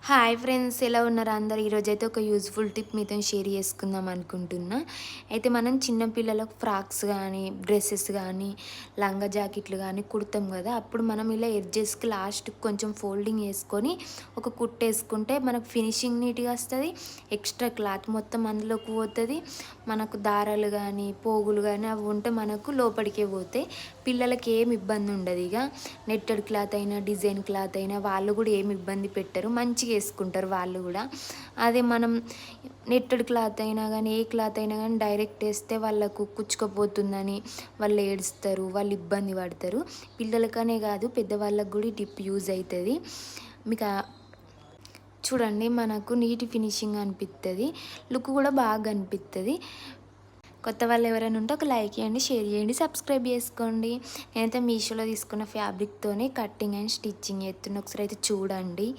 Hi friends, ఎలా ఉన్నారు అందరు? ఈరోజైతే ఒక యూజ్ఫుల్ టిప్ మీతో షేర్ చేసుకుందాం అనుకుంటున్నా. అయితే మనం చిన్న పిల్లలకు ఫ్రాక్స్ కానీ, డ్రెస్సెస్ కానీ, లంగా జాకెట్లు కానీ కుడతాం కదా. అప్పుడు మనం ఇలా ఎడ్జెస్కి లాస్ట్ కొంచెం ఫోల్డింగ్ వేసుకొని ఒక కుట్టేసుకుంటే మనకు ఫినిషింగ్ నీట్గా వస్తుంది. ఎక్స్ట్రా క్లాత్ మొత్తం అందులోకి పోతుంది. మనకు దారాలు కానీ, పోగులు కానీ అవి ఉంటే మనకు లోపలికే పోతాయి. పిల్లలకి ఏమి ఇబ్బంది ఉండదు. ఇక నెట్టెడ్ క్లాత్ అయినా, డిజైన్ క్లాత్ అయినా వాళ్ళు కూడా ఏమి ఇబ్బంది పెట్టరు, మంచిగా వేసుకుంటారు వాళ్ళు కూడా. అదే మనం నెట్టెడ్ క్లాత్ అయినా కానీ, ఏ క్లాత్ అయినా కానీ డైరెక్ట్ వేస్తే వాళ్ళకు కుచ్చుకపోతుందని వాళ్ళు ఏడుస్తారు, వాళ్ళు ఇబ్బంది పడతారు. పిల్లలకనే కాదు, పెద్దవాళ్ళకు కూడా ఈ టిప్ యూజ్ అవుతుంది. మీకు చూడండి, మనకు నీట్ ఫినిషింగ్ అనిపిస్తుంది, లుక్ కూడా బాగా అనిపిస్తుంది. కొత్త వాళ్ళు ఎవరైనా ఉంటే ఒక లైక్ చేయండి, షేర్ చేయండి, సబ్స్క్రైబ్ చేసుకోండి. నేనైతే మీషోలో తీసుకున్న ఫ్యాబ్రిక్తోనే కట్టింగ్ అండ్ స్టిచ్చింగ్ చేస్తున్నా, ఒకసారి అయితే చూడండి.